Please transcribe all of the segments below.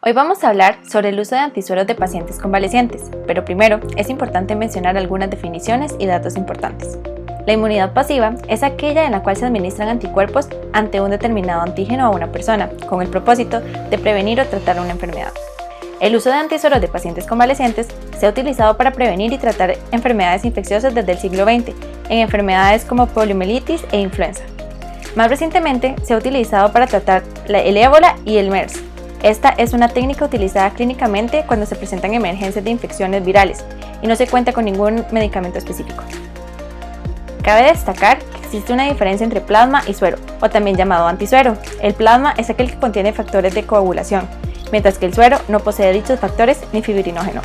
Hoy vamos a hablar sobre el uso de antisueros de pacientes convalecientes, pero primero es importante mencionar algunas definiciones y datos importantes. La inmunidad pasiva es aquella en la cual se administran anticuerpos ante un determinado antígeno a una persona, con el propósito de prevenir o tratar una enfermedad. El uso de antisueros de pacientes convalecientes se ha utilizado para prevenir y tratar enfermedades infecciosas desde el siglo XX, en enfermedades como poliomielitis e influenza. Más recientemente se ha utilizado para tratar el ébola y el MERS. Esta es una técnica utilizada clínicamente cuando se presentan emergencias de infecciones virales y no se cuenta con ningún medicamento específico. Cabe destacar que existe una diferencia entre plasma y suero, o también llamado antisuero. El plasma es aquel que contiene factores de coagulación, mientras que el suero no posee dichos factores ni fibrinógeno.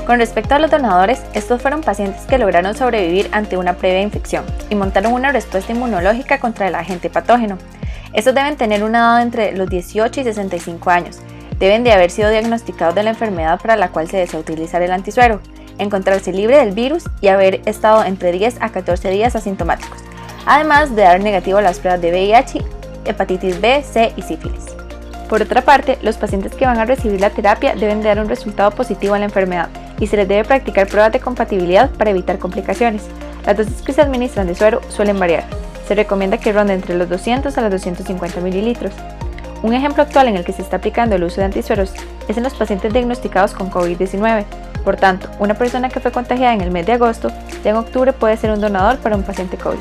Con respecto a los donadores, estos fueron pacientes que lograron sobrevivir ante una previa infección y montaron una respuesta inmunológica contra el agente patógeno. Estos deben tener una edad entre los 18 y 65 años. Deben de haber sido diagnosticados de la enfermedad para la cual se desea utilizar el antisuero, encontrarse libre del virus y haber estado entre 10 a 14 días asintomáticos, además de dar negativo a las pruebas de VIH, hepatitis B, C y sífilis. Por otra parte, los pacientes que van a recibir la terapia deben de dar un resultado positivo a la enfermedad y se les debe practicar pruebas de compatibilidad para evitar complicaciones. Las dosis que se administran de suero suelen variar. Se recomienda que ronde entre los 200 a los 250 mililitros. Un ejemplo actual en el que se está aplicando el uso de antisueros es en los pacientes diagnosticados con COVID-19. Por tanto, una persona que fue contagiada en el mes de agosto, ya en octubre puede ser un donador para un paciente COVID.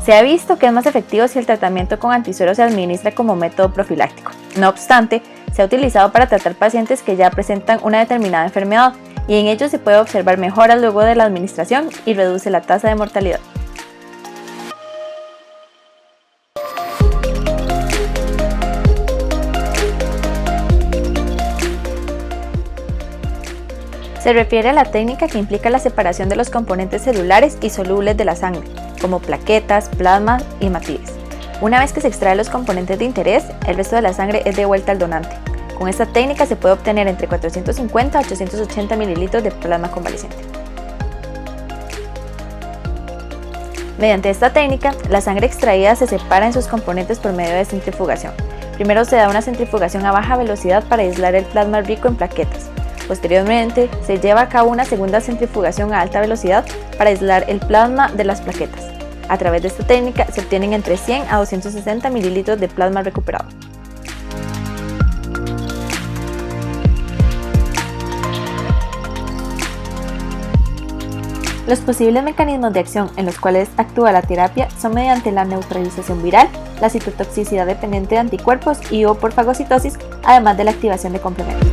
Se ha visto que es más efectivo si el tratamiento con antisuero se administra como método profiláctico. No obstante, se ha utilizado para tratar pacientes que ya presentan una determinada enfermedad y en ellos se puede observar mejoras luego de la administración y reduce la tasa de mortalidad. Se refiere a la técnica que implica la separación de los componentes celulares y solubles de la sangre, como plaquetas, plasma y hematíes. Una vez que se extraen los componentes de interés, el resto de la sangre es devuelta al donante. Con esta técnica se puede obtener entre 450 a 880 mililitros de plasma convaleciente. Mediante esta técnica, la sangre extraída se separa en sus componentes por medio de centrifugación. Primero se da una centrifugación a baja velocidad para aislar el plasma rico en plaquetas. Posteriormente, se lleva a cabo una segunda centrifugación a alta velocidad para aislar el plasma de las plaquetas. A través de esta técnica se obtienen entre 100 a 260 mililitros de plasma recuperado. Los posibles mecanismos de acción en los cuales actúa la terapia son mediante la neutralización viral, la citotoxicidad dependiente de anticuerpos y o por fagocitosis, además de la activación de complementos.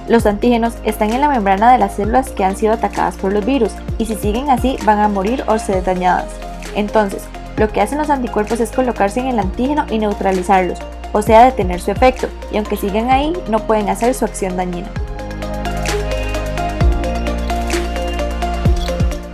Los antígenos están en la membrana de las células que han sido atacadas por los virus y si siguen así van a morir o ser dañadas. Entonces, lo que hacen los anticuerpos es colocarse en el antígeno y neutralizarlos, o sea detener su efecto, y aunque sigan ahí no pueden hacer su acción dañina.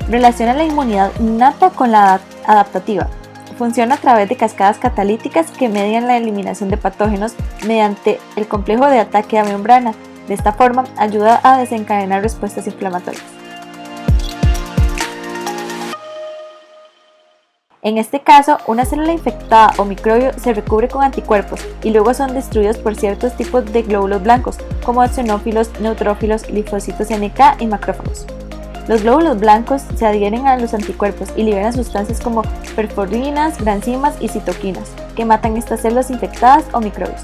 Relaciona la inmunidad innata con la adaptativa. Funciona a través de cascadas catalíticas que median la eliminación de patógenos mediante el complejo de ataque a membrana. De esta forma, ayuda a desencadenar respuestas inflamatorias. En este caso, una célula infectada o microbio se recubre con anticuerpos y luego son destruidos por ciertos tipos de glóbulos blancos, como eosinófilos, neutrófilos, linfocitos NK y macrófagos. Los glóbulos blancos se adhieren a los anticuerpos y liberan sustancias como perforinas, granzimas y citoquinas, que matan estas células infectadas o microbios.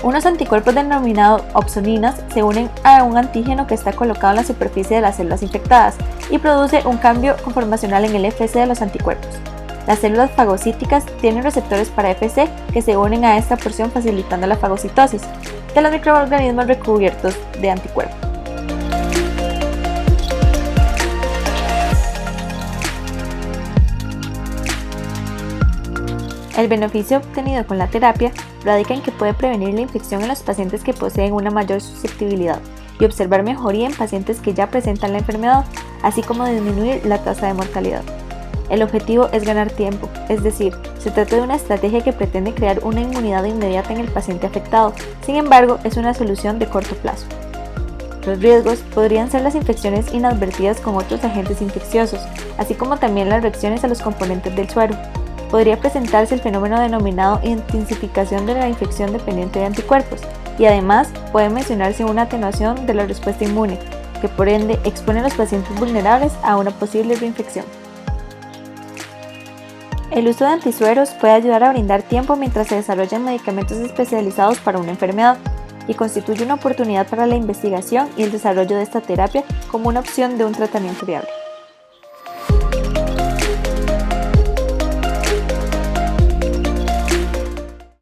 Unos anticuerpos denominados opsoninas se unen a un antígeno que está colocado en la superficie de las células infectadas y produce un cambio conformacional en el FC de los anticuerpos. Las células fagocíticas tienen receptores para FC que se unen a esta porción facilitando la fagocitosis de los microorganismos recubiertos de anticuerpos. El beneficio obtenido con la terapia radica en que puede prevenir la infección en los pacientes que poseen una mayor susceptibilidad y observar mejoría en pacientes que ya presentan la enfermedad, así como disminuir la tasa de mortalidad. El objetivo es ganar tiempo, es decir, se trata de una estrategia que pretende crear una inmunidad inmediata en el paciente afectado, sin embargo, es una solución de corto plazo. Otros riesgos podrían ser las infecciones inadvertidas con otros agentes infecciosos, así como también las reacciones a los componentes del suero. Podría presentarse el fenómeno denominado intensificación de la infección dependiente de anticuerpos, y además puede mencionarse una atenuación de la respuesta inmune, que por ende expone a los pacientes vulnerables a una posible reinfección. El uso de antisueros puede ayudar a brindar tiempo mientras se desarrollan medicamentos especializados para una enfermedad, y constituye una oportunidad para la investigación y el desarrollo de esta terapia como una opción de un tratamiento viable.